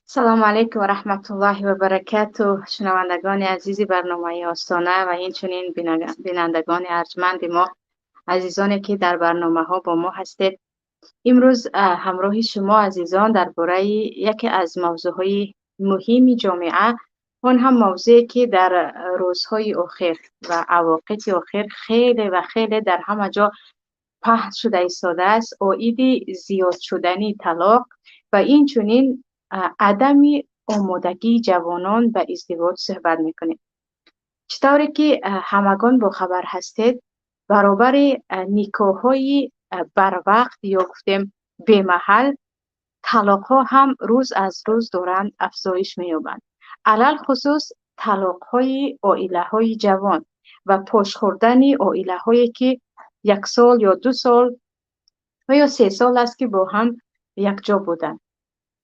سلام علیکم و رحمت الله و برکاته. شنوندگان عزیزی برنامه آستانه و اینچنین بینندگان ارجمند ما، عزیزانی که در برنامه ها با ما هستید. امروز همراه شما عزیزان درباره یکی از موضوعهای مهم جامعه، اون هم موضوعی که در روزهای اخیر و اوقات اخیر خیلی و خیلی در همه جا پهن شده ایستاده است، عاید زیاد شدنی طلاق و اینچنین عدم آمادگی جوانان به ازدواج صحبت میکنیم. چطوری که همگان با خبر هستید، برابر نکاح های بر وقت یا گفتیم به محل، طلاق ها هم روز از روز دارند افزایش می‌یابند. علل خصوص طلاق های عائله های جوان و پاش خوردن عائله هایی که 1 سال یا 2 سال و یا 3 سال است که با هم یک جا بودند.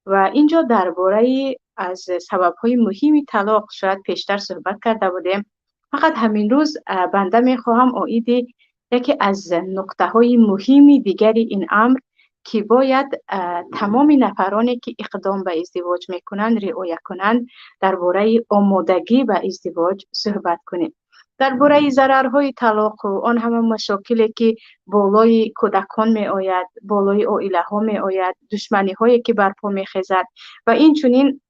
و اینجا درباره از سبب‌های مهم طلاق شاید پیشتر صحبت کرده بودیم. فقط همین روز بنده می‌خواهم عاید یکی از نکته‌های مهم دیگری این امر که باید تمام نفرانی که اقدام به ازدواج میکنند رعایت کنند، درباره آمادگی به ازدواج صحبت کنیم. درباره ضررهای طلاق و آن همه مشاکلی که بالای کودکان می آید، بالای عائله ها می آید، دشمنی هایی که برپا می خیزد و این چونین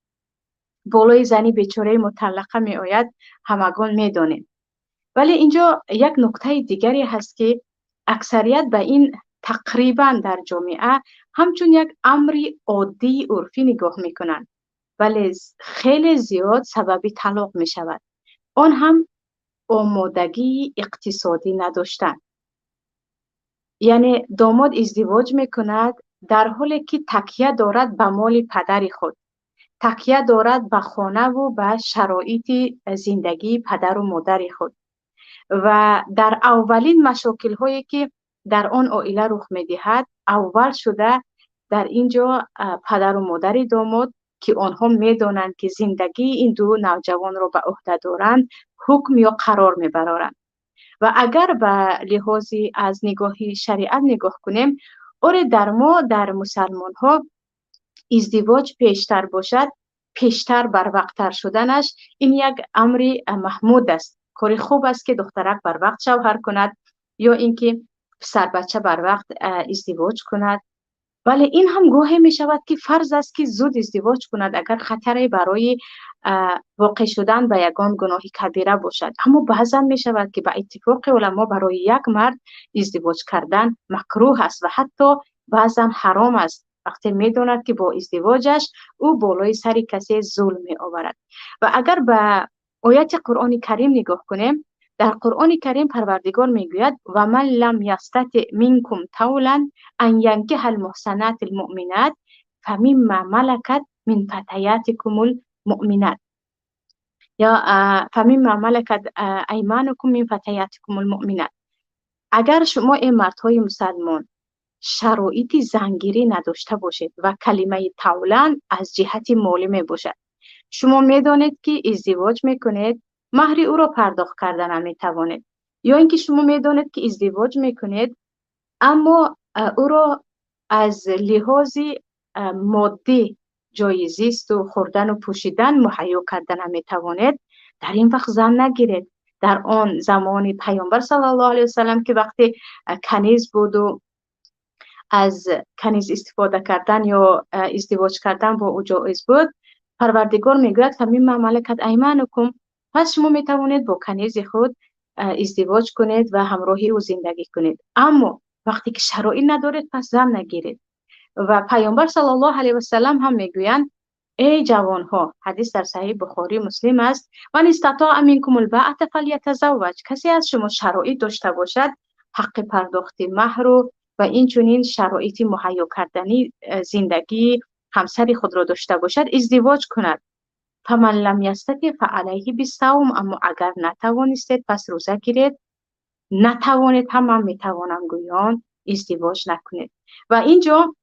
بالای زنی بیچاره مطلقه می آید، همگان می دانیم. ولی اینجا یک نکته دیگری هست که اکثریت به این تقریبا در جامعه همچون یک امر عادی عرفی نگاه می کنند، ولی خیلی زیاد سبب طلاق می شود. آن هم آمادگی اقتصادی نداشتن. یعنی داماد ازدواج میکند در حالی که تکیه دارد به مال پدر خود، تکیه دارد به خانه و به شرایط زندگی پدر و مادر خود و در اولین مشاکل هایی که در آن عائله رخ میدهد، اول شده در اینجا پدر و مادر داماد که آنها میدانند که زندگی این دو نوجوان را به عهده دارند، حکم یا قرار میبرند. و اگر به لحاظی از نگاهی شریعت نگاه کنیم، اور در ما در مسلمان ها ازدواج پیشتر باشد، پیشتر بر وقتتر شدنش این یک امر محمود است. کاری خوب است که دخترک بر وقت شوهر کند یا اینکه پسر بچه بر وقت ازدواج کند. ولی این هم گاهی می شود که فرض است که زود ازدواج کند اگر خطری برای واقع شدن به یگان گناه کبیره باشد. اما بعضا می شود که به اتفاق علما برای یک مرد ازدواج کردن مکروه است و حتی بعضا حرام است، وقتی می داند که با ازدواجش او بالای سر کسی ظلم می آورد. و اگر به آیت قرآن کریم نگاه کنیم، در قرآن کریم پروردگار میگوید و من لم یستطع منکم طولا ان ینکح المحصنات المؤمنات فمما ملکت من فتياتكم المؤمنات یا فمما ملکت ایمانکم من فتياتكم المؤمنات. اگر شما این مردهای مسلمان شرایط زنگیری نداشته باشید و کلمه طولا از جهت مالی می باشد، شما میدانید که ازدواج میکنید، مهر او را پرداخت کردن نمی توانید، یا اینکه شما میدانید که ازدواج میکنید اما او را از لحاظ مادی جای زیست و خوردن و پوشیدن مهیا کردن نمی توانید، در این وقت زن نگیرید. در آن زمان پیامبر صلی الله علیه وسلم که وقتی کنیز بود و از کنیز استفاده کردن یا ازدواج کردن با او جایز بود، پروردگار میگوید فمما ملکت ایمانکم، پس شما میتوانید با کنیز خود ازدواج کنید و همراهی او زندگی کنید، اما وقتی که شرایط ندارید پس زن نگیرید. و پیامبر صلی الله علیه و سلم هم میگویند ای جوان ها، حدیث در صحیح بخاری مسلم است، من استطاع منکم الباءة فلیتزوج، کسی از شما شرایط داشته باشد حق پرداخت مهر و این چنین شرایط مهیا کردنی زندگی همسر خود را داشته باشد ازدواج کند. فمن لم یستطع فعلیه بالصوم، اما اگر نتوانستید پس روزه گیرید. نتوانید هم من میتوانم گویان ازدواج نکنید. و اینجا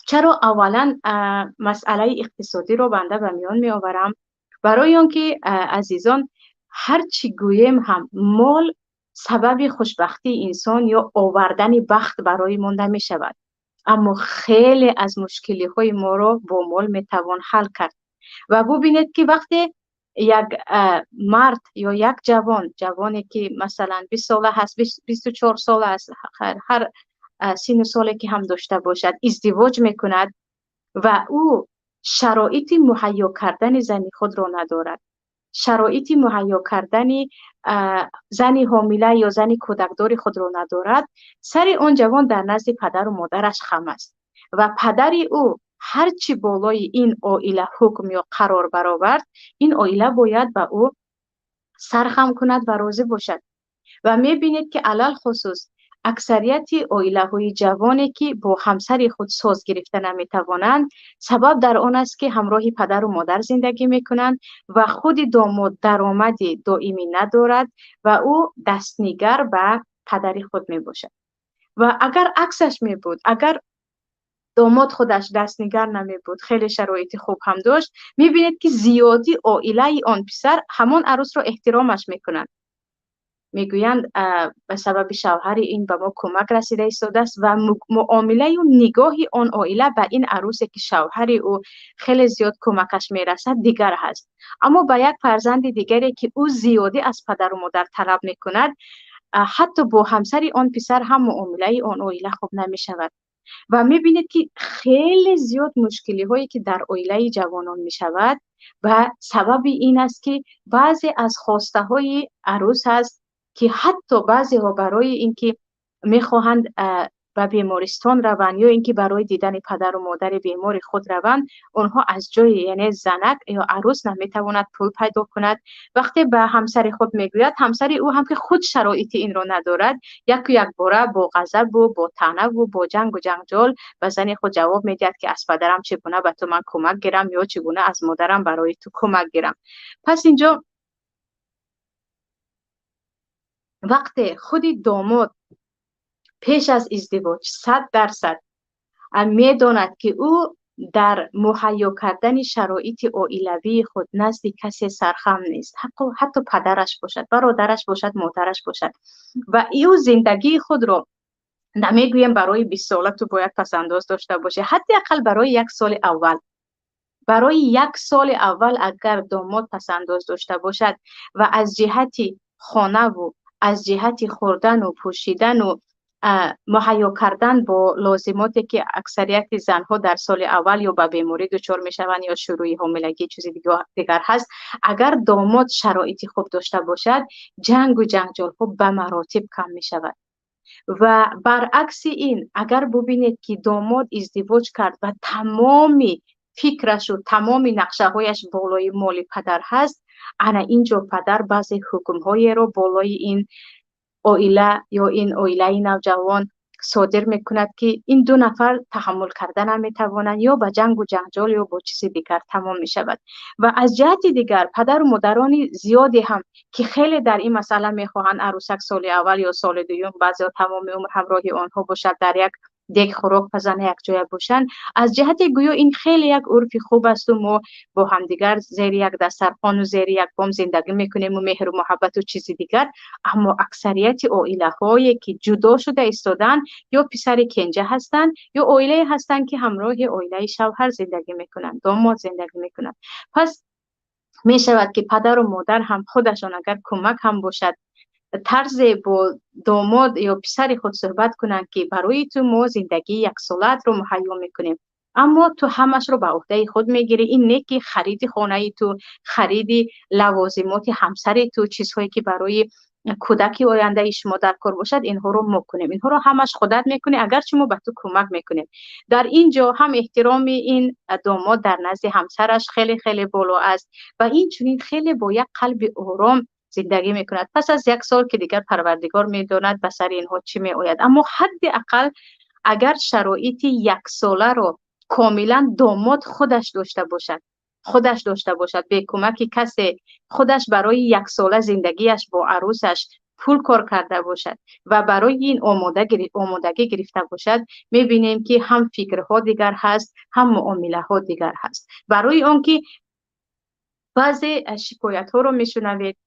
چرا اولا مسئله اقتصادی رو بنده به میان می آورم؟ برای آنکه عزیزان هر چی گویم هم مال سبب خوشبختی انسان یا آوردن بخت برای مانده می شود. اما خیلی از مشکلی های ما رو با مال میتوان حل کرد. و ببینید که وقتی یک مرد یا یک جوانی که مثلا 20 ساله هست، 24 ساله است، هر سن سالی که هم داشته باشد ازدواج میکند و او شرایط مهیا کردن زنی خود را ندارد، شرایط مهیا کردن زنی حامله یا زنی کودکدار خود را ندارد، سر آن جوان در نزد پدر و مادرش خم است و پدر او هرچی بالای این عائله حکم یا قرار برآورد، این عائله باید به او سرخم کند و راضی باشد. و میبینید که علل خصوص اکثریت عائله های جوانی که با همسر خود ساز گرفته نمیتوانند، سبب در آن است که همراه پدر و مادر زندگی میکنند و خود داماد درآمدی دائمی ندارد و او دستنیگر به پدر خود میباشد. و اگر عکسش می بود، اگر داماد خودش دستنیگر نمی بود، خیلی شرایط خوب هم داشت، میبینید که زیادی عائله آن پسر همان عروس را احترامش میکنند، میگویند به سبب شوهر این به ما کمک رسیده ایستاده است و معامله و نگاه آن عائله به این عروسی که شوهر او خیلی زیاد کمکش میرسد دیگر هست. اما به یک فرزند دیگری که او زیادی از پدر و مادر طلب میکند، حتی با همسر آن پسر هم معامله آن عائله خوب نمیشود و میبینید که خیلی زیاد مشکلی هایی که در عائله جوانان میشود و سبب این است که بعضی از خواسته های عروس است که حتی بعضی ها برای اینکه میخواهند به بیمارستان روند یا اینکه برای دیدن پدر و مادر بیمار خود روند، اونها از جای یعنی زنک یا عروس نمیتواند پول پیدا کند. وقتی به همسر خود میگوید، همسر او هم که خود شرایط این رو ندارد، یک باره با غضب و با طعنه و با جنگ و جنجال به زن خود جواب میدهد که از پدرم چگونه به تو من کمک گیرم یا چگونه از مادرم برای تو کمک گیرم. پس اینجا وقتی خود داماد پیش از ازدواج 100% میداند که او در مهیا کردن شرایط عائلوی خود نزد کسی سرخم نیست، حتی پدرش باشد، برادرش باشد، مادرش باشد، و او زندگی خود را نمیگویم برای 20 ساله تو باید پسنداز داشته باشه، حداقل برای 1 سال اول، برای 1 سال اول اگر داماد پسنداز داشته باشد و از جهت خانه و از جهت خوردن و پوشیدن و مهیا کردن با لازماتی که اکثریت زنها در سال اول یا به بیماری دچار میشوند یا شروع حاملگی چیزی دیگر هست، اگر داماد شرایط خوب داشته باشد، جنگ و جنجال خوب به مراتب کم می شود. و برعکس این اگر ببینید که داماد ازدواج کرد و تمامی فکرش و تمامی نقشه هایش بالای مال پدر هست، انا اینجا پدر بعضی حکم های رو بالای این عائله یا این عائله نوجوان صادر میکند که این 2 نفر تحمل کردن نمیتوانند یا به جنگ و جنجال یا با چیز دیگر تمام می شود. و از جهت دیگر پدر و مادران زیادی هم که خیلی در این مسئله میخواهند عروسک سال اول یا سال دوم بعضی تمام عمر همراه آنها باشد، در یک دیگ خوراک پزن یک جای باشند، از جهت گویا این خیلی یک عرف خوب است و ما با همدیگر زیر یک دسترخوان و زیر یک بام زندگی میکنیم و مهر و محبت و چیزی دیگر. اما اکثریت عائله هایی که جدا شده ایستادن یا پسر کنجه هستند یا عائله هستند که همراه عائله شوهر زندگی میکنند، داماد زندگی میکنند. پس می شود که پدر و مادر هم خودشان اگر کمک هم باشد طرز با داماد یا پسر خود صحبت کنند که برای تو ما زندگی 1 سالت رو مهیا میکنیم، اما تو همش رو به عهده خود میگیری، این نه که خرید خانه تو، خرید لوازمات همسر تو، چیزهایی که برای کودکی آینده شما در کار باشد، اینها رو میکنیم، اینها رو همش خودت میکنی اگرچه ما به تو کمک میکنیم. در اینجا هم احترام این داماد در نزد همسرش خیلی خیلی بالا است و این چنین خیلی با یک قلب آرام زندگی میکند. پس از 1 سال که دیگر پروردگار میداند به سر اینها چی میآید، اما حداقل اگر شرایط 1 ساله رو کاملا داماد خودش داشته باشد به کمک کسی، خودش برای 1 ساله زندگیش با عروسش پول کار کرده باشد و برای این آمادگی گرفته باشد، میبینیم که هم فکرها دیگر هست، هم معامله ها دیگر هست. برای آنکه بعضی شکایت ها رو میشنوید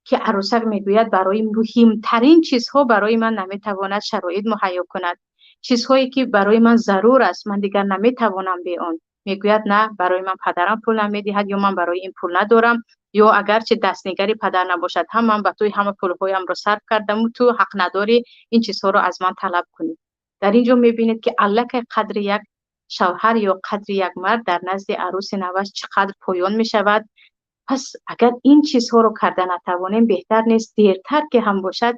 که عروسک میگوید برای مهمترین چیزها برای من نمیتواند شرایط مهیا کند، چیزهایی که برای من ضرور است، من دیگر نمیتوانم به آن. میگوید نه، برای من پدرم پول نمیدهد، یا من برای این پول ندارم، یا اگرچه دستنگری پدر نباشد هم من به توی همه پولهایم رو صرف کردم و تو حق نداری این چیزها رو از من طلب کنی. در اینجا میبینید که الک قدر یک شوهر یا قدر یک مرد در نزد عروس نوش چقدر پایان می شود. پس اگر این چیزها رو کرده نتوانیم، بهتر نیست دیرتر که هم باشد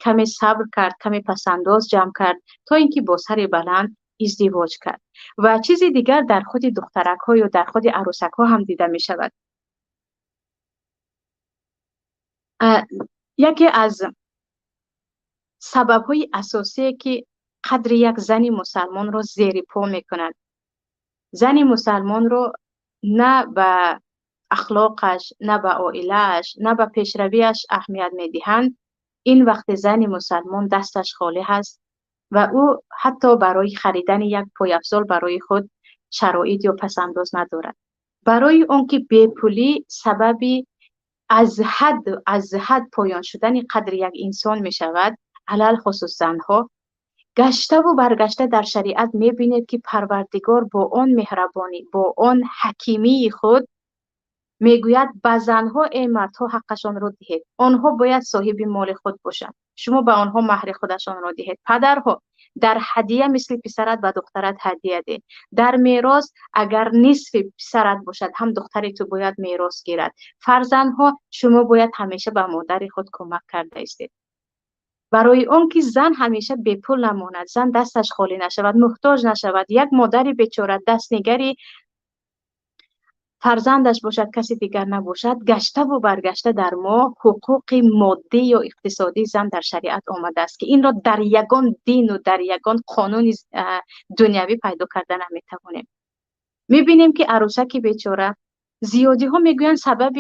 کمی صبر کرد، کمی پسنداز جمع کرد تا اینکه با سر بلند ازدواج کرد. و چیزی دیگر در خود دخترک ها یا در خود عروسک ها هم دیده می شود. یکی از سبب های اساسی که قدر یک زن مسلمان رو زیر پا می کند، زن مسلمان رو نه به اخلاقش، نه به عائله‌اش، نه به پیشرویش اهمیت می‌دهند، این وقت زن مسلمان دستش خالی هست و او حتی برای خریدن یک پایافزال برای خود شرایط یا پسنداز ندارد. برای اون که بیپولی سببی از حد پایان شدن قدر یک انسان می شود، علل خصوص زنها. گشته و برگشته در شریعت می بینید که پروردگار با آن مهربانی، با آن حکیمی خود میگوید به زنها ای مردها حقشان را دهید، آنها باید صاحب مال خود باشند، شما به آنها مهر خودشان را دهید. پدرها در هدیه مثل پسرت و دخترت هدیه ده. در میراث اگر نصف پسرت باشد هم دختر تو باید میراث گیرد. فرزندها شما باید همیشه به مادر خود کمک کرده استید. برای اون که زن همیشه بی پول نماند، زن دستش خالی نشود، محتاج نشود، یک مادری بیچاره دستنگری فرزندش باشد کسی دیگر نباشد، گشته و برگشته در ما حقوق مادی یا اقتصادی زن در شریعت آمده است که این را در یگان دین و در یگان قانون دنیوی پیدا کرده نمیتوانیم. میبینیم که عروسک بیچاره، زیادی ها میگویند سبب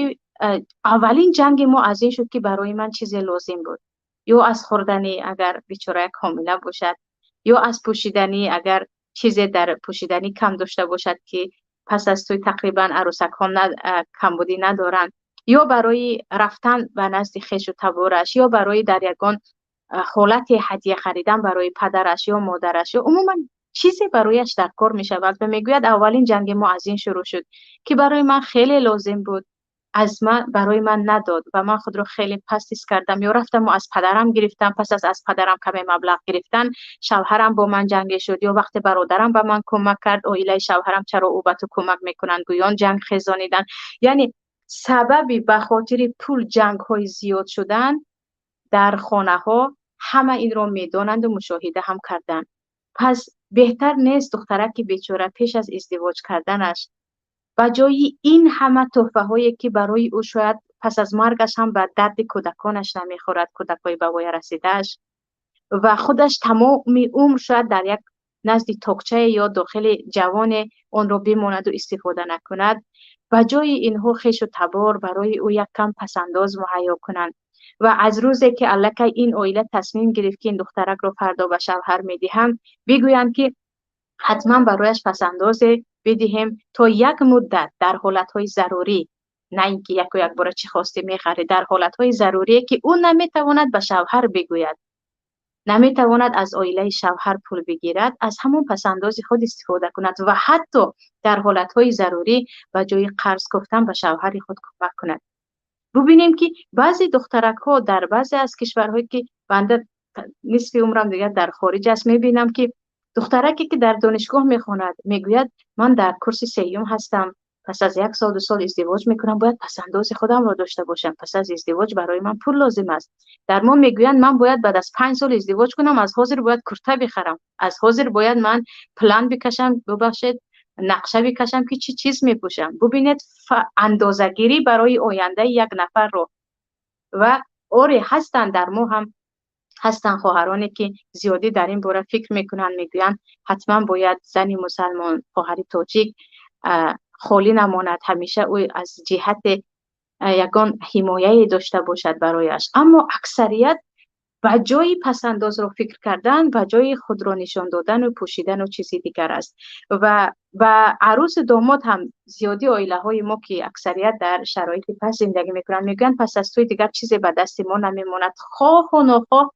اولین جنگ ما از این شد که برای من چیزی لازم بود، یا از خوردنی اگر بیچاره کامله باشد، یا از پوشیدنی اگر چیزی در پوشیدنی کم داشته باشد که پس از توی تقریبا عروسک ها کمبودی ندارند، یا برای رفتن به نزد خویش و تبارش، یا برای در یگان حالت هدیه خریدن برای پدرش یا مادرش، یا عموما چیزی برایش در کار می شود و میگوید اولین جنگ ما از این شروع شد که برای من خیلی لازم بود، برای من نداد و من خود رو خیلی پستیس کردم، یا رفتم و از پدرم گرفتم، پس از پدرم کمی مبلغ گرفتن شوهرم با من جنگ شد، یا وقتی برادرم به من کمک کرد عائله شوهرم چرا او به تو کمک میکنن گویان جنگ خیزانیدن. یعنی سببی به خاطر پول جنگ های زیاد شدن در خانه ها، همه این رو میدانند و مشاهده هم کردن. پس بهتر نیست دخترک بیچاره پیش از ازدواج کردنش و جای این همه تحفه هایی که برای او شاید پس از مرگش هم به درد کودکانش نمیخورد، کودکای به وی رسیدهش، و خودش تمام عمر شاید در یک نزد تاقچه یا داخل جوان اون رو بماند و استفاده نکند، و جای اینها خویش و تبار برای او یک کم پسنداز مهیا کنند. و از روزی که الکی این عائله تصمیم گرفت که این دخترک رو فردا به شوهر میدهند، بگویند که حتما برایش پسنداز بدهیم تا یک مدت در حالتهای ضروری، نه اینکه یک و یک بار چی خواسته میخره، در حالتهای ضروری که او نمیتواند به شوهر بگوید، نمیتواند از عائله شوهر پول بگیرد، از همون پسنداز خود استفاده کند و حتی در حالتهای ضروری و جای قرض گفتن به شوهر خود کمک کند. ببینیم که بعضی دخترک ها در بعضی از کشورهایی که بنده نصف عمرم دیگر در خارج است، میبینم که دخترکی که در دانشگاه میخواند میگوید من در کورس سیوم هستم، پس از 1 سال 2 سال ازدواج میکنم، باید پسنداز خودم را داشته باشم، پس از ازدواج برای من پول لازم است. در ما میگویند من باید بعد از 5 سال ازدواج کنم، از حاضر باید کرته بخرم، از حاضر باید من پلان بکشم، ببخشید نقشه بکشم که چی چیز میپوشم. ببینید اندازه‌گیری برای آینده یک نفر رو. و اوری هستن در ما هم هستن خواهرانی که زیادی در این باره فکر میکنن، میگوین حتما باید زنی مسلمان، خواهر تاجیک خالی نماند، همیشه او از جهت یگان حمایه داشته باشد برایش. اما اکثریت و جای پسنداز رو فکر کردن و جای خود رو نشان دادن و پوشیدن و چیزی دیگر است. و عروس داماد هم زیادی عائله های ما که اکثریت در شرایط پس زندگی میکنن میگن پس از توی دیگر چیزی به دست ما نمیماند، خواه و ناخواه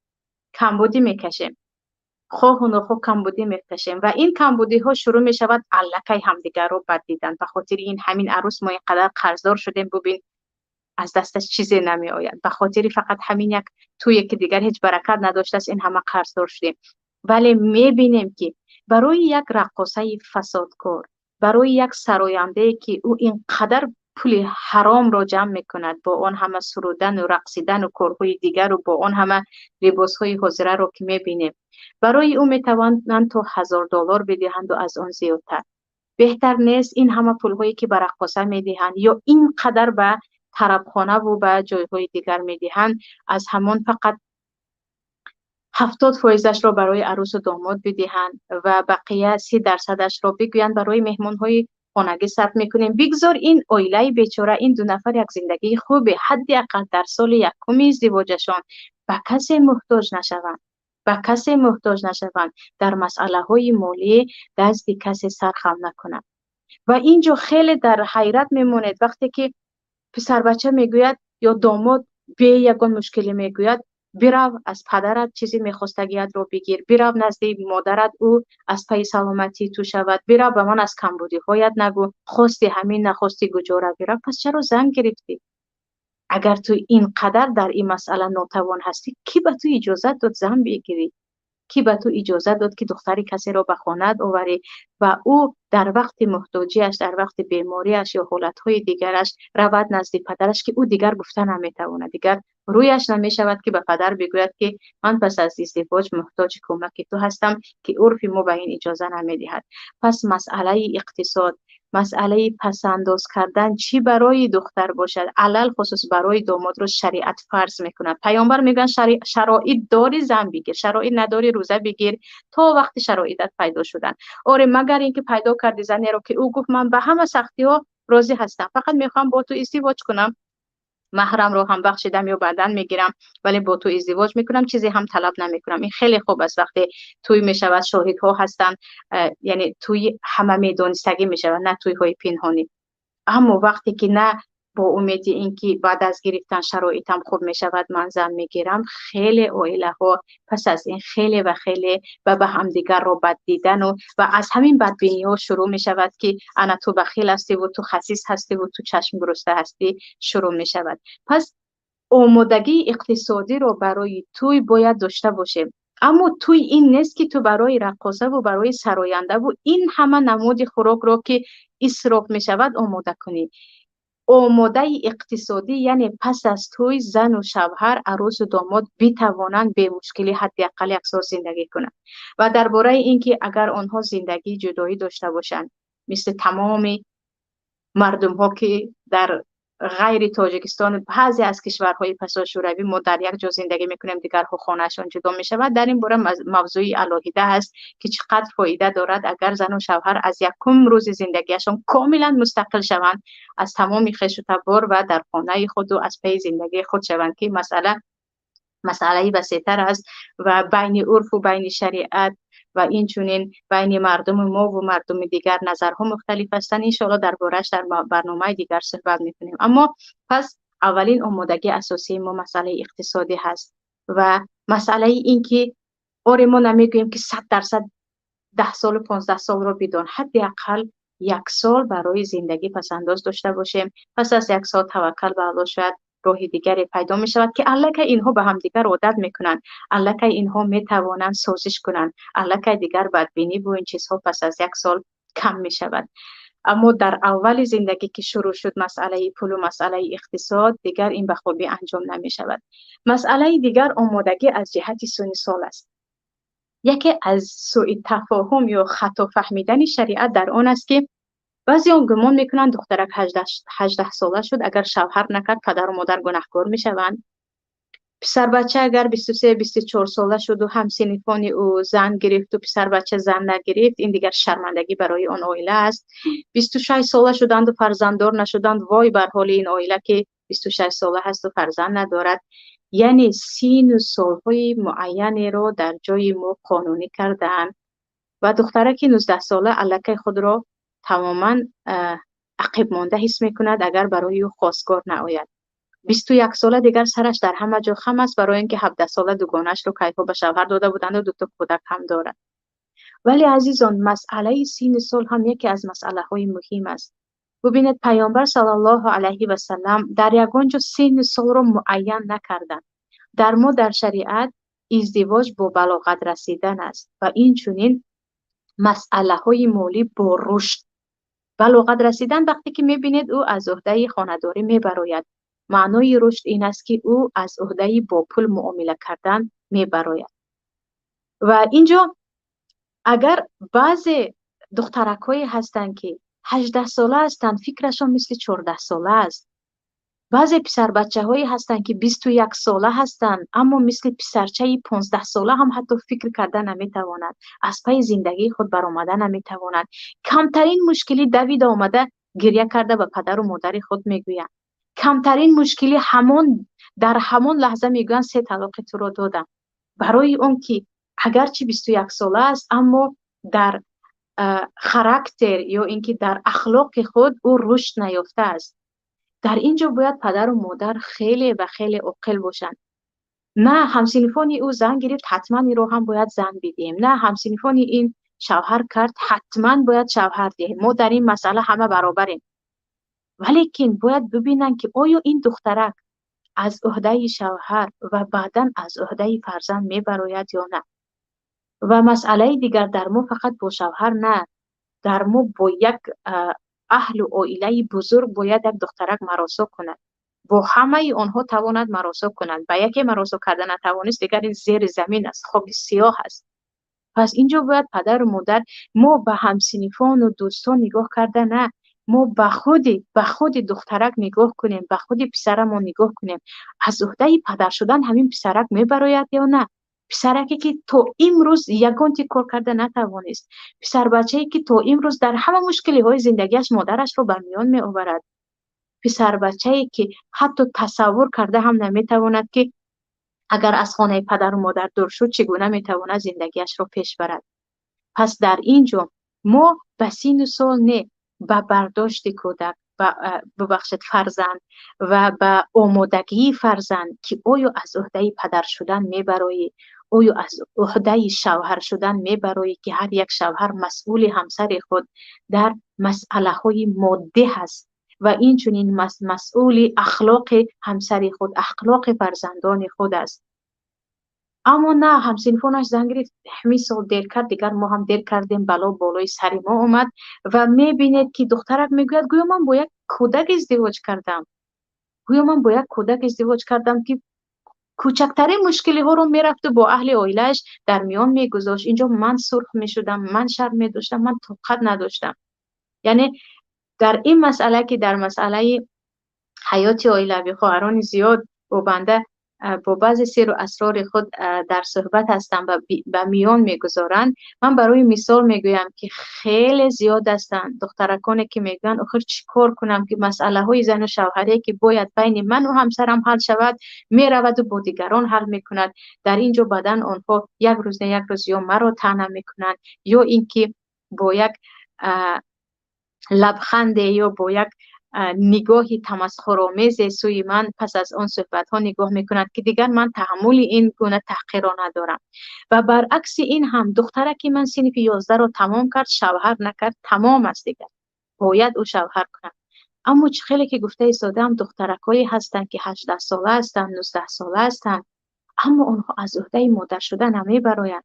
کمبودی میکشیم. خواه و نخواه کمبودی میکشیم و این کمبودی ها شروع می شود علکه همدیگر رو بد دیدن. به خاطر این همین عروس ما اینقدر قرضدار شدیم، ببین از دستش چیزی نمی آید، به خاطر فقط همین یک توی که دیگر هیچ برکت نداشته است این همه قرضدار شدیم. ولی می بینیم که برای یک رقاصه فسادکار، برای یک سراینده که او اینقدر پول حرام را جمع میکند، با آن همه سرودن و رقصیدن و کارهای دیگر و با آن همه لباسهای حاضره را که میبینیم، برای او میتوانند تا $1000 بدهند و از آن زیادتر. بهتر نیست این همه پولهایی که به رقاصه میدهند یا اینقدر به طربخانه و به جایهای دیگر میدهند، از همان فقط 70% را برای عروس و داماد بدهند و بقیه 30% را بگویند برای مهمانهای خانگی صرف میکنیم. بگذار این عائله بیچاره، این دو نفر یک زندگی خوبه، حداقل در سال یکم ازدواجشان به کسی محتاج نشوند، به کسی محتاج نشوند، در مسئله های مالی دست کسی سرخم نکنند. و اینجا خیلی در حیرت میمونید وقتی که پسر بچه میگوید یا داماد به یگان مشکلی میگوید برو از پدرت چیزی میخواستگیت رو بگیر، برو نزد مادرت او از پای سلامتی تو شود، برو به من از کمبودی هایت نگو، خواستی همین نخواستی گجاره برو. پس چرا زن گرفتی؟ اگر تو اینقدر در این مسئله ناتوان هستی، کی به تو اجازه داد زن بگیری؟ کی به تو اجازه داد که دختری کسی را به خانه‌ات آوری و او در وقت محتاجیش، در وقت بیماریش یا حالتهای دیگرش رود نزد پدرش که او دیگر گفته نمیتواند، دیگر رویش نمیشود که به پدر بگوید که من پس از ازدواج محتاج کمک تو هستم که عرف ما به این اجازه نمیدهد. پس مسئله اقتصاد، مسئله پسنداز کردن چی برای دختر باشد، علل خصوص برای داماد رو شریعت فرض میکند. پیامبر میگن شرایط داری زن بگیر، شرایط نداری روزه بگیر تا وقتی شرایطت پیدا شدن. آره مگر اینکه پیدا کردی زنی رو که او گفت من به همه سختی ها راضی هستم، فقط میخوام با تو ازدواج کنم، محرم رو هم بخشیدم یا بعدن میگیرم ولی با تو ازدواج میکنم، چیزی هم طلب نمیکنم. این خیلی خوب است وقتی توی میشود شاهدها هستن، یعنی توی همه میدانستگی میشود، نه توی های پنهانی. اما وقتی که نه با امید اینکه بعد از گرفتن شرایطم خوب می شود من زن می گیرم، خیلی عائله ها پس از این خیلی و خیلی به همدیگر رو بد دیدن و از همین بدبینی ها شروع می شود که انا تو بخیل هستی و تو خسیس هستی و تو چشم گرسنه هستی شروع می شود. پس آمادگی اقتصادی رو برای توی باید داشته باشیم، اما توی این نیست که تو برای رقاصه و برای سراینده و این همه نمود خوراک رو که اسراف می شود آماده کنی. آماده اقتصادی یعنی پس از توی زن و شوهر، عروس و داماد بتوانند به مشکلی حداقل یک سال زندگی کنند. و درباره اینکه اگر آنها زندگی جدایی داشته باشند مثل تمام مردم ها که در غیر تاجیکستان بعضی از کشورهای پسا شوروی ما در یک جا زندگی میکنیم دیگر خانهشان جدا می شود، در این باره موضوع علاهیده هست که چقدر فایده دارد اگر زن و شوهر از یکم روز زندگیشان کاملا مستقل شوند از تمام خویش و تبار و در خانه خود و از پی زندگی خود شوند که مسئله بسیطر است و بین عرف و بین شریعت و این چونین بین مردم ما و مردم دیگر نظرها مختلف هستند. انشاءالله درباره‌اش در برنامه دیگر صحبت میکنیم. اما پس اولین آمادگی اساسی ما مسئله اقتصادی هست و مسئله این که آره ما نمیگوییم که 100% 10 سال و 15 سال رو بدون، حداقل 1 سال برای زندگی پسنداز داشته باشیم. پس از 1 سال توکل به الله شاید راه دیگری پیدا می شود که الکه اینها به هم دیگر عادت میکنن، الکه اینها میتوانند سازش کنند، الکه دیگر بدبینی و این چیزها پس از 1 سال کم می شود. اما در اول زندگی که شروع شد مسئله پول و مسئله اقتصاد، دیگر این به خوبی انجام نمی شود. مسئله دیگر آمادگی از جهت سن سال است. یکی از سوء تفاهم یا خطا فهمیدن شریعت در آن است که بعضی آن گمان میکنند دخترک 18 ساله شد اگر شوهر نکرد پدر و مادر گناهکار میشوند. پسر بچه اگر 23-24 ساله شد و همسنفان او زن گرفت و پسر بچه زن نگرفت، این دیگر شرمندگی برای آن عائله است. 26 ساله شدند و فرزنددار نشدند، وای بر حال این عائله که 26 ساله هست و فرزند ندارد. یعنی سین و سالهای معینی را در جای ما قانونی کردن و دخترک 19 ساله الکه خود را تماما عقب مانده حس میکند اگر برای او خواستگار نآید. 21 ساله دیگر سرش در همه جا خم است، برای اینکه 17 ساله دوگانش رو کیفا به شوهر داده بودند و 2 تا کودک هم دارد. ولی عزیزان، مسئله سن سال هم یکی از مسئله های مهم است. ببینید پیامبر صلی الله علیه و سلم در یگان جا سن سال رو معین نکردند. در ما در شریعت ازدواج با بلاغت رسیدن است و این چنین مسئله های مالی با رشد. بلاغت رسیدن وقتی که میبینید او از عهده خانه‌داری میبراید، معنای رشد این است که او از عهده با پول معامله کردن میبراید. و اینجا اگر بعضی دخترکایی هستند که 18 ساله هستند، فکرشون مثل 14 ساله است. بعضی پسر بچه هایی هستند که 21 ساله هستند اما مثل پسرچه 15 ساله هم حتی فکر کرده نمیتواند، از پای زندگی خود برآمده نمیتواند. کمترین مشکلی دوید آمده گریه کرده به پدر و مادر خود میگوید. کمترین مشکلی در همان لحظه میگویند 3 طلاق تو رو دادم. برای اون که اگرچه 21 ساله است اما در خاراکتر یا اینکه در اخلاق خود او رشد نیافته است. در اینجا باید پدر و مادر خیلی و خیلی عاقل باشند. نه همسنفانی او زن گرفت حتما این رو هم باید زن بدیم، نه همسنفانی این شوهر کرد حتما باید شوهر دهیم. ما در این مسئله همه برابریم، ولیکن باید ببینن که آیا این دخترک از عهده شوهر و بعدا از عهده فرزند میبراید یا نه. و مسئله دیگر، در ما فقط با شوهر نه، در ما با یک اهل و عائله بزرگ باید یک دخترک مراسم کند. با همه آنها تواند مراسم کند. با یکی مراسم کردن نتوانست، دیگر این زیر زمین است، خاک سیاه است. پس اینجا باید پدر و مادر، ما به همسنفان و دوستان نگاه کرده نه، ما به خود دخترک نگاه کنیم، به خود پسرمون نگاه کنیم. از عهده پدر شدن همین پسرک میبراید یا نه؟ پسرکی که تا امروز یگان کار کرده نتوانست، پسر بچه‌ای که تا امروز در همه مشکلی های زندگیش مادرش رو به میان می آورد، پسر بچه‌ای که حتی تصور کرده هم نمیتواند که اگر از خانه پدر و مادر دور شد چگونه میتواند زندگیش رو پیش برد. پس در اینجا ما به سن و سال نه، به برداشت کودک، ببخشید فرزند و به آمادگی فرزند که آیا از عهده پدر شدن میبرایی، آیا از عهده شوهر شدن میبرایی، که هر یک شوهر مسئول همسر خود در مسئله های ماده هست و این چنین مسئول اخلاق همسر خود، اخلاق فرزندان خود است. اما نه، همسنفانش زن گرفت، همین سال دیر کرد، دیگر ما هم دیر کردیم، بلا بالای سر ما اومد و میبینید که دخترک میگوید گویا من با یک کودک ازدواج کردم، گویا من با یک کودک ازدواج کردم که کوچکترین مشکلی ها رو میرفت و با اهل عائله‌اش در میان میگذاشت. اینجا من سرخ میشدم، من شرم میداشتم، من طاقت نداشتم. یعنی در این مسئله که در مسئله حیات عائلوی خواهران زیاد و بنده با بعضی سر و اسرار خود در صحبت هستم و به میان میگذارند، من برای مثال میگویم که خیلی زیاد هستند دخترکانی که میگن آخر چی کار کنم که مسئله های زن و شوهری که باید بین من و همسرم حل شود میرود و با دیگران حل میکند. در اینجا بدن آنها یک روز نه یک روز یا مرا طعنه میکنند یا اینکه با یک لبخند یا با یک نگاهی تمسخرآمیز سوی من پس از آن صحبت ها نگاه میکند که دیگر من تحمل این گونه تحقیر را ندارم. و برعکس این هم دخترک من صنف 11 را تمام کرد، شوهر نکرد، تمام است دیگر، باید او شوهر کند. اما خیلی که گفته ایستاده هم دخترکایی هستند که 18 ساله هستند، 19 ساله هستند، اما آنها از عهده مادر شدن نمیبرند.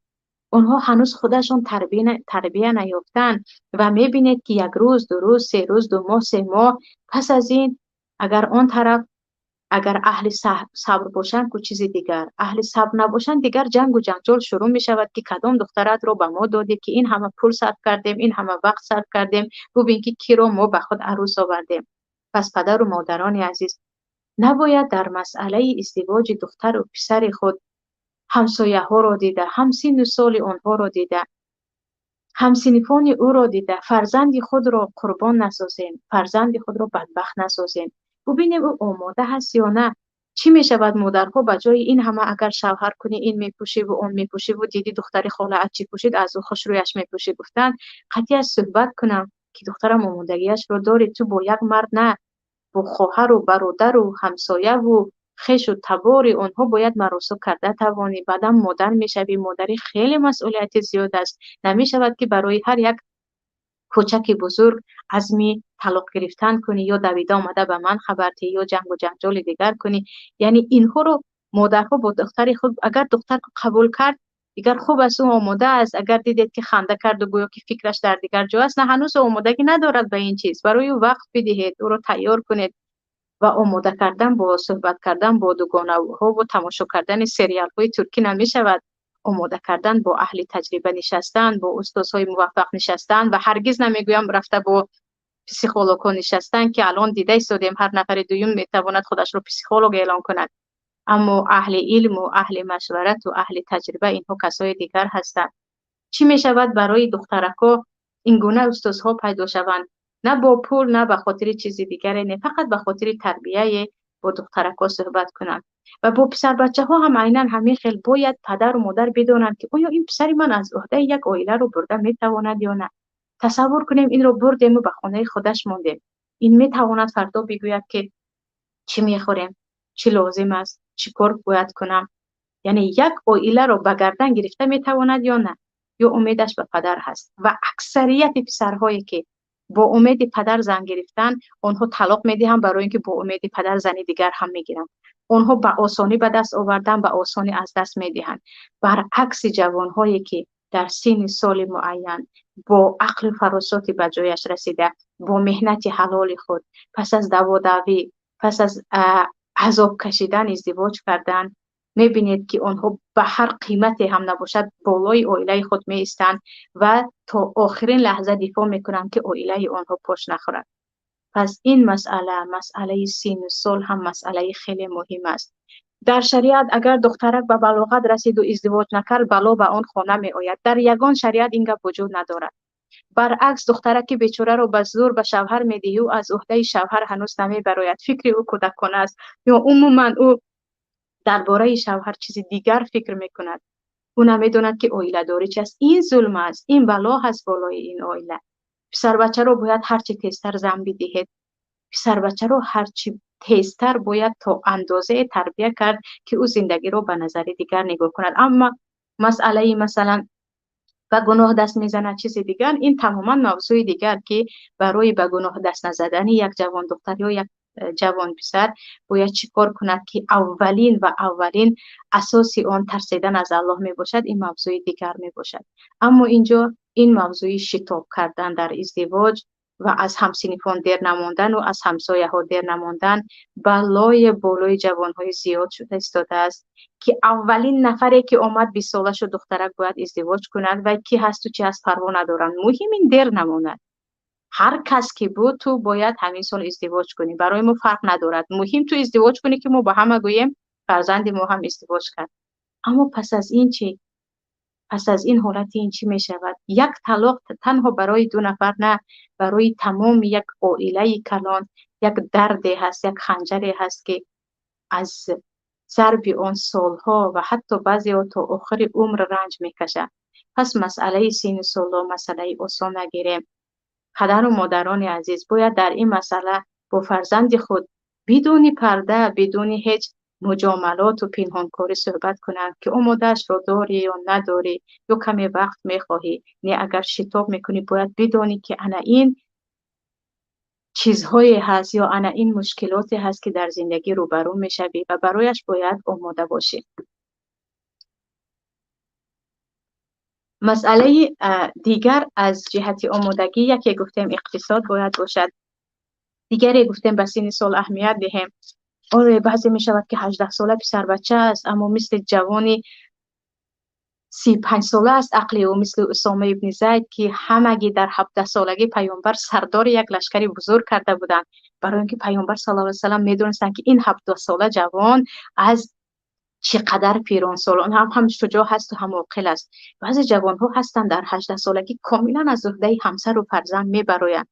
اونها هنوز خودشون تربیه نیافتن و میبینید که یک روز، 2 روز، 3 روز، 2 ماه، 3 ماه پس از این اگر آن طرف اگر اهل صبر باشن که چیزی دیگر، اهل صبر نباشن دیگر جنگ و جنجال شروع می شود که کدام دخترت رو به ما دادی که این همه پول صرف کردیم، این همه وقت صرف کردیم، ببین که کی رو ما به خود عروس آوردیم. پس پدر و مادران عزیز، نباید در مسئله ازدواج دختر و پسر خود همسایه ها را دیده، همسن و سال آنها را دیده، همسنفان او را دیده فرزند خود را قربان نسازیم، فرزند خود را بدبخت نسازیم. ببینیم او آماده هست یا نه. چی می شود مادرها به جای این همه اگر شوهر کنی این میپوشی و اون میپوشی و دیدی دختر خاله چی پوشید از او خوش رویش میپوشی، گفتن قطعی از صحبت کنم که دخترم آمادگیش رو داری، تو با یک مرد نه، با خواهر و برادر و همسایه و خش و تبار آنها باید مراسم کرده توانی. بعدم مادر میشوی. مادری خیلی مسئولیت زیاد است. نمیشود که برای هر یک کوچک بزرگ عزمی طلاق گرفتن کنی یا دویده آمده به من خبر تی یا جنگ و جنجال دیگر کنی. یعنی اینها رو مادرها با دختر خود، اگر دختر قبول کرد دیگر خوب است و آماده است. اگر دیدید که خنده کرد و گویا که فکرش در دیگر جا است، نه هنوز آمادگی ندارد به این چیز، برای وقت بدهید، او رو تیار کنید. و آماده کردن با صحبت کردن با دوگانه ها و تماشا کردن سریال های ترکی نمی شود. آماده کردن با اهل تجربه نشستن، با استادهای موفق نشستن و هرگز نمیگویم رفته با پسیخولوگ ها نشستن که الان دیده ایستادیم هر نفر دوم میتواند خودش رو پسیخولوگ اعلان کند. اما اهل علم و اهل مشورت و اهل تجربه اینها کسای دیگر هستند. چی می شود برای دخترکا این گونه استادها پیدا شوند؟ نه با پول، نه به خاطر چیزی دیگری، نه فقط به خاطر تربیه با دخترکا صحبت کنند. و با پسر بچه ها هم عیناً همین خیل باید پدر و مادر بدانند که آیا این پسر من از عهده یک عائله رو برده میتواند یا نه. تصور کنیم این رو بردیم و به خانه خودش ماندیم. این میتواند فردا بگوید که چی میخوریم، چی لازم است، چی کار باید کنم. یعنی یک عائله رو به گردن گرفته میتواند یا نه، یا امیدش به پدر هست. و اکثریت پسرهایی که با امید پدر زن گرفتن، آنها طلاق میدهند برای اینکه با امید پدر زن دیگر هم میگیرند. آنها به آسانی به دست آوردن به آسانی از دست میدهند. برعکس جوانهایی که در سن سال معین با عقل فراسات به جایش رسیده، با مهنت حلال خود پس از دوادوی، پس از عذاب کشیدن ازدواج کردن، میبینید که آنها به هر قیمتی هم نباشد بالای عائله خود می ایستند و تا آخرین لحظه دفاع میکنند که عائله آنها پاش نخورد. پس این مسئله سن و سال هم مسئله خیلی مهم است. در شریعت اگر دخترک به بلاغت رسید و ازدواج نکرد، بلا به آن خانه می آید. در یگان شریعت این گپ وجود ندارد. برعکس دخترک بیچاره رو به زور به شوهر میدهی و از عهده شوهر هنوز نمی براید. فکر او کودکانه است یا عموما او درباره شوهر چیز دیگر فکر میکند. او نمیداند که عائله داری چی است. این ظلم است، این بلا هست بالای این عائله. پسر بچه رو باید هرچی تیزتر زن بدهید. پسر بچه رو هرچی تیزتر باید تا اندازه تربیت کرد که او زندگی رو به نظر دیگر نگاه کند. اما مسئله مثلا به گناه دست میزنه چیز دیگر، این تماما موضوع دیگر که برای به گناه دست نزدن یک جوان دختر یا یک جوان پسر باید چیکار کند که اولین اساس آن ترسیدن از الله می باشد. این موضوع دیگر می باشد. اما اینجا این موضوع شتاب کردن در ازدواج و از همسنفان دیر نماندن و از همسایه ها دیر نماندن بالای جوان های زیاد شده استاده است که اولین نفری که آمد 20 ساله شد دخترک باید ازدواج کند و کی هست و چی هست پروا ندارن. مهم این دیر نماند. هر کس که بود تو باید همین سال ازدواج کنی. برای ما فرق ندارد. مهم تو ازدواج کنی که ما با همه گوییم فرزند ما هم ازدواج کرد. اما پس از این چی؟ پس از این حالت این چی می شود؟ یک طلاق تنها برای 2 نفر نه، برای تمام یک عائله کلان یک دردی هست، یک خنجری هست که از ضرب آن سالها و حتی بعضی ها تا آخر عمر رنج میکشند. پس مسئله سن سال مسئله آسان نگیریم. پدر و مادران عزیز باید در این مسئله با فرزند خود بدون پرده، بدون هیچ مجاملات و پنهانکاری صحبت کنند که آماده‌اش را داری یا نداری یا کمی وقت میخواهی. نه اگر شتاب میکنی باید بدانی که انا این چیزهایی هست یا انا این مشکلاتی هست که در زندگی روبرو میشوی و برایش باید آماده باشی. مسئله دیگر از جهت آمادگی، یکی گفتیم اقتصاد باید باشد، دیگری گفتیم به سن سال اهمیت دهیم. آره بعضی می شود که 18 ساله پسر بچه است اما مثل جوانی 35 ساله است عقلی او، مثل اسامه ابن زید که همگی در 17 سالگی پیامبر سردار یک لشکری بزرگ کرده بودند، برای اینکه پیامبر صلی الله علیه و سلم میدونستند که این 17 ساله جوان از چقدر پیران سالان هم شجاع هست و هم عاقل است. بعضی جوان ها هستند در 18 سالگی کاملا از عهده همسر و فرزند میبرند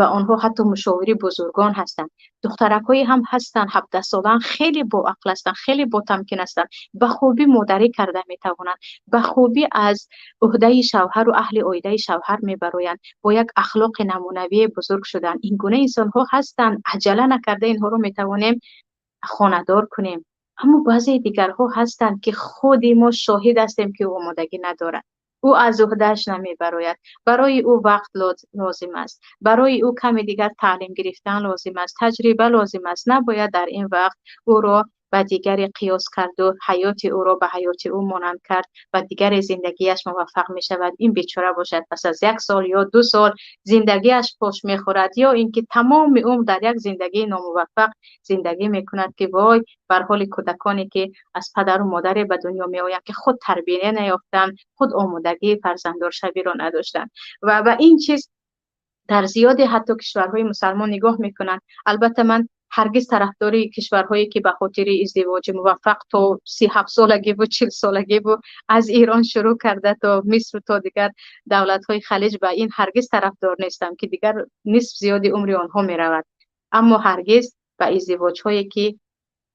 و آنها حتی مشاوری بزرگان هستند. دخترکایی هم هستند 17 سالن، خیلی با عقل هستند، خیلی با تمکین هستند، به خوبی مداری کرده می توانند، به خوبی از عهده شوهر و اهل عهده شوهر می برآیند، با یک اخلاق نمونوی بزرگ شدن. این گونه انسان ها هستند، عجله نکرده اینها رو می توانیم خانه‌دار کنیم. اما بعضی دیگرها هستند که خودی ما شاهد هستیم که او آمادگی ندارد. او از عهده‌اش نمی براید، برای او وقت لازم است، برای او کمی دیگر تعلیم گرفتن لازم است، تجربه لازم است. نباید در این وقت او را و دیگری قیاس کرد و حیات او را به حیات او مانند کرد و دیگر زندگیش موفق می شود این بیچاره باشد، پس از 1 سال یا 2 سال زندگیش پاش می خورد، یا اینکه تمام عمر در یک زندگی ناموفق زندگی می کند که وای بر حال کودکانی که از پدر و مادر به دنیا می آیند که خود تربیت نیافتند، خود آمادگی فرزنددار شوی را نداشتند. و این چیز در زیاد حتی کشورهای مسلمان نگاه میکنند. البته من هرگز طرفداری کشورهایی که به خاطر ازدواج موفق تا 37 سالگی و 40 سالگی و از ایران شروع کرده تا مصر و تا دیگر دولت‌های خلیج، به این هرگز طرفدار نیستم که دیگر نصف زیاد عمر آنها می رود. اما هرگز به ازدواج هایی که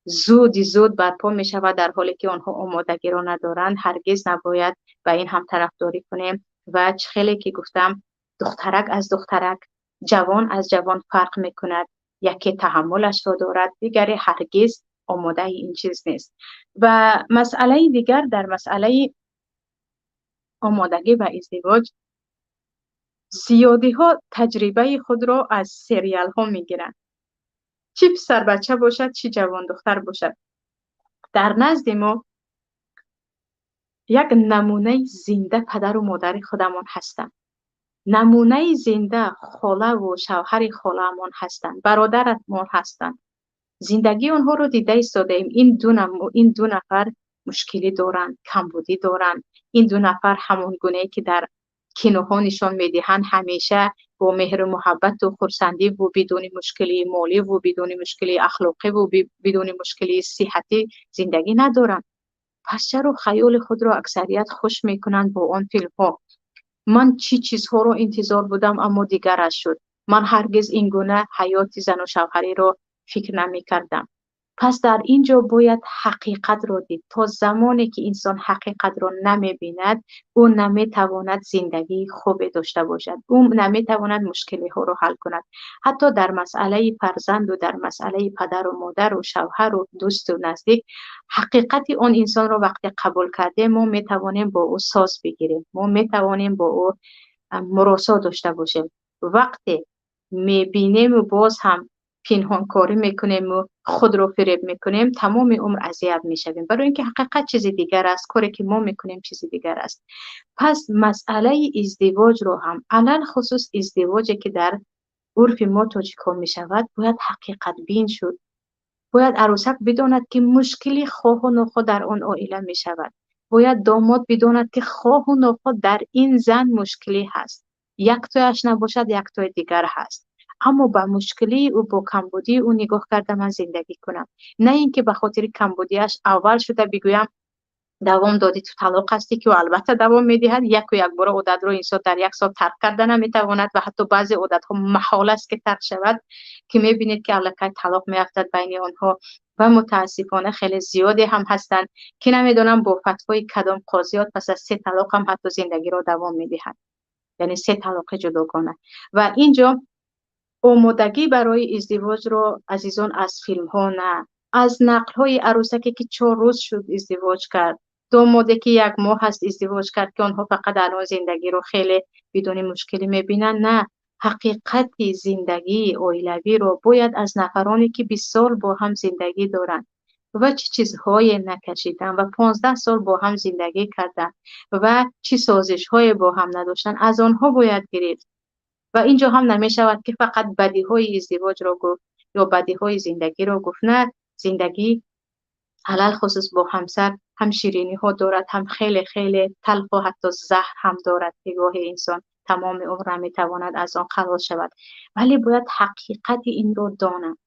زود برپا می شود در حالی که آنها آمادگی را ندارند هرگز نباید به این هم طرفداری کنیم. و خیلی که گفتم دخترک از دخترک، جوان از جوان فرق می کند، یکی تحملش را دارد، دیگری هرگز آماده این چیز نیست. و مسئله دیگر در مسئله آمادگی و ازدواج، زیادی ها تجربه خود را از سریال ها می گیرند، چی پسر بچه باشد چی جوان دختر باشد. در نزد ما یک نمونه زنده پدر و مادر خودمان هستند، نمونه زنده خاله و شوهر خاله‌مان هستند، برادرمان هستند. زندگی آنها رو دیده ایستاده ایم. این دو نفر مشکلی دارند، کمبودی دارند. این دو نفر همان گونه که در کینوها نشان میدهند همیشه با مهر و محبت و خرسندی و بدون مشکلی مالی و بدون مشکلی اخلاقی و بدون مشکلی صحتی زندگی ندارند. پس چرا خیال خود را اکثریت خوش میکنند با آن فیلم ها؟ من چیزها رو انتظار بودم اما دیگرش شد. من هرگز این گونه حیات زن و شوهری رو فکر نمی کردم. پس در اینجا باید حقیقت را دید. تا زمانی که انسان حقیقت را نمی بیند او نمی تواند زندگی خوبی داشته باشد، او نمی تواند مشکلی ها را حل کند. حتی در مسئله فرزند و در مسئله پدر و مادر و شوهر و دوست و نزدیک، حقیقت آن انسان را وقتی قبول کرده ما می توانیم با او ساز بگیریم، ما می توانیم با او مراسا داشته باشیم. وقتی می بینیم و باز هم پنهان کاری میکنیم و خود رو فریب میکنیم تمام عمر اذیت میشویم، برای اینکه حقیقت چیز دیگر است، کاری که ما میکنیم چیز دیگر است. پس مسئله ازدواج رو هم علل خصوص ازدواجی که در عرف ما تاجیکان میشود باید حقیقت بین شد. باید عروسک بداند که مشکلی خواه و نخواه در آن عائله میشود. باید داماد بداند که خواه و نخواه در این زن مشکلی هست، یک تویش نباشد یک توی دیگر هست، اما با مشکلی او با کمبودی او نگاه کرده من زندگی کنم، نه اینکه به خاطر کمبودیش اول شده بگویم دوام دادی تو طلاق هستی که البته دوام میدهد. یک و یک بار عادت رو انسان در 1 سال ترک کرده نمیتواند و حتی بعضی عادت ها محال است که ترک شود که میبینید که الکی طلاق میافتد بین آنها. و متاسفانه خیلی زیادی هم هستند که نمیدونم با فتوای کدام قاضیات پس از 3 طلاق هم حتی زندگی رو دوام میدهند، یعنی 3 طلاق جداگانه. و اینجا آمادگی برای ازدواج رو عزیزان از فیلم ها نه، از نقل های عروسکی که 4 روز شد ازدواج کرد، دامادی که 1 ماه هست ازدواج کرد که آنها فقط الان زندگی رو خیلی بدون مشکلی میبینن، نه، حقیقت زندگی عائلوی رو باید از نفرانی که 20 سال با هم زندگی دارن و چه چیزهای نکشیدن و 15 سال با هم زندگی کردن و چه سازش های با هم نداشتن از آنها باید گرفت. و اینجا هم نمی شود که فقط بدی های ازدواج را گفت یا بدی های زندگی را گفت. نه، زندگی علل خصوص با همسر هم شیرینی ها دارد، هم خیلی خیلی تلخ و حتی زهر هم دارد که گاهی انسان تمام عمر نمی تواند از آن خلاص شود. ولی باید حقیقت این را داند.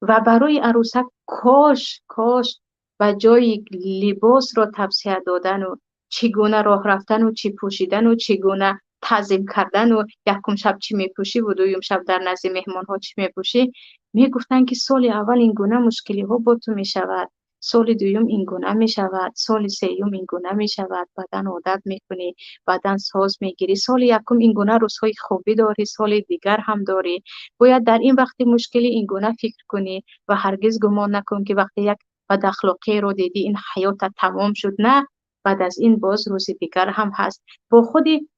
و برای عروسک کاش و جای لباس را توصیه دادن و چگونه راه رفتن و چی پوشیدن و چگونه تعظیم کردن و یکم شب چی میپوشی و دویم شب در نزد مهمان ها چی میپوشی، میگفتن که سال اول این گونه مشکلی ها با تو میشود، سال دوم این گونه میشود، سال سوم این گونه میشود، بعدن عادت میکنی، بعدن ساز میگیری، سال یکم این گونه روزهای خوبی داری، سال دیگر هم داری. باید در این وقت مشکلی این گونه فکر کنی و هرگز گمان نکن که وقتی یک بد اخلاقی رو دیدی این حیات تمام شد. نه، بعد از این باز روز دیگر هم هست. با خودی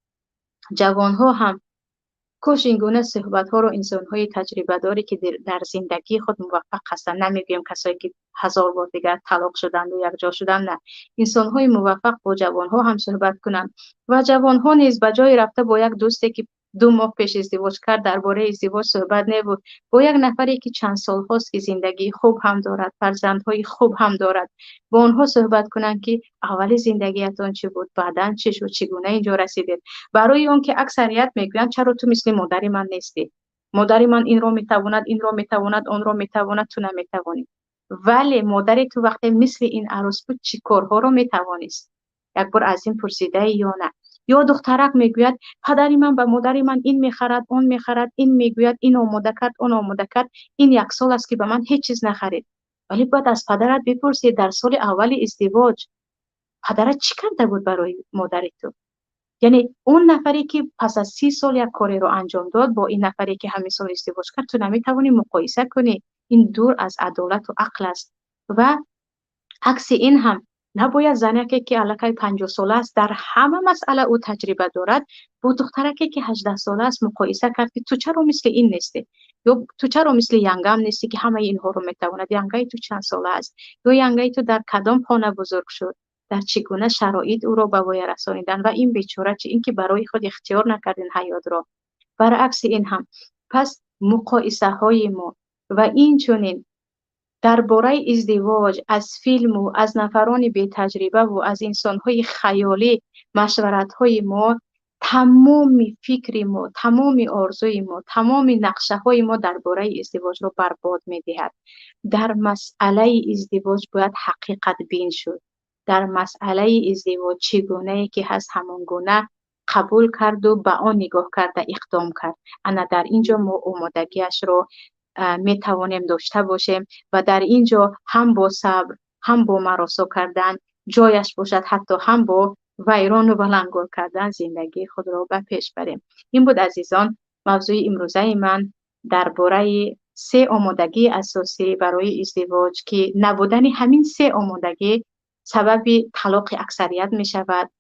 جوان ها هم کاش این گونه صحبت ها رو انسان های تجربه داری که در زندگی خود موفق هستند، نمیگیم کسایی که 1000 بار دیگر طلاق شدند و یک جا شدند، نه، انسان های موفق با جوان ها هم صحبت کنند. و جوان ها نیز به جای رفته با یک دوستی که 2 ماه پیش ازدواج کرد درباره ازدواج صحبت نبود، با یک نفری که چند سال هاست که زندگی خوب هم دارد، فرزندهای خوب هم دارد، با آنها صحبت کنند که اول زندگیتان چی بود، بعداً چی شد، چگونه اینجا رسیدید. برای اون که اکثریت میگویند چرا تو مثل مادر من نیستی، مادر من این رو میتواند، این رو میتواند، اون رو میتواند، تو نمیتوانی. ولی مادر تو وقتی مثل این عروس بود چی کارها رو میتوانست؟ یک بار از این پرسیده یا نه؟ یا دخترک میگوید پدری من به مادر من این میخرد، اون میخرد، این میگوید این آماده کرد، اون آماده کرد، این 1 سال است که به من هیچ چیز نخرید. ولی بعد از پدرت بپرسی در سال اول ازدواج پدرت چی کرده بود برای مادر تو؟ یعنی اون نفری که پس از 30 سال یک کاری رو انجام داد با این نفری که همین سال ازدواج کرد، تو نمیتونی مقایسه کنی. این دور از عدالت و عقل است. و عکس این هم نباید زنکی که الکی 50 ساله است در همه مسئله او تجربه دارد با دخترکی که 18 ساله است مقایسه کرد که تو چرا مثل این نیستی، یا تو چرا مثل ینگم نیستی که همه اینها رو میتواند. ینگای تو چند ساله است، یا ینگای تو در کدام خانه بزرگ شد، در چگونه شرایط او را به وی رسانیدن، و این بیچاره چه اینکه برای خود اختیار نکردین حیات را. برعکس این هم پس مقایسه های ما و این چونین درباره ازدواج از فیلم و از نفران بی تجربه و از انسان‌های خیالی مشورت‌های ما، تمام فکر ما، تمام آرزوی ما، تمام نقشه‌های ما درباره ازدواج رو برباد می‌دهد. در مسئله ازدواج باید حقیقت بین شد. در مسئله ازدواج چگونه که هست همان گونه قبول کرد و به آن نگاه کرده اقدام کرد. انا در اینجا ما آمادگیش رو می توانیم داشته باشیم و در اینجا هم با صبر، هم با مراسا کردن جایش باشد، حتی هم با ویران و بلنگار کردن زندگی خود را به پیش بریم. این بود عزیزان موضوع امروزه من درباره 3 آمادگی اساسی برای ازدواج که نبودن همین 3 آمادگی سبب طلاق اکثریت می شود.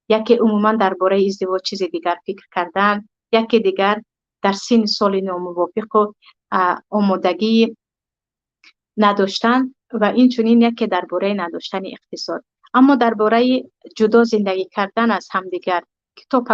یکی عموما درباره ازدواج چیز دیگر فکر کردن، یکی دیگر در سن سال ناموافق و آمادگی نداشتن، و این چنین یکی درباره نداشتن اقتصاد. اما درباره جدا زندگی کردن از همدیگر که تا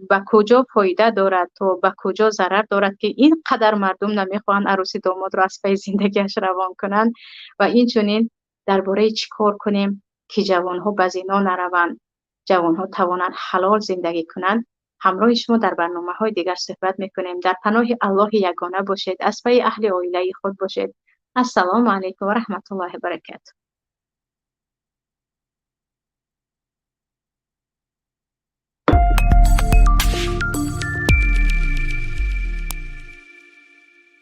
به کجا فایده دارد، تا به کجا ضرر دارد که این قدر مردم نمیخواهند عروسی داماد را از پی زندگیش روان کنند، و این چنین درباره چی کار کنیم که جوانها به زنا نروند، جوانها توانند حلال زندگی کنند. همراه شما در برنامه‌های دیگر صحبت می‌کنیم. در پناه الله یگانه باشید، از پی اهل عائله خود باشید. السلام علیکم و رحمت الله و برکاته.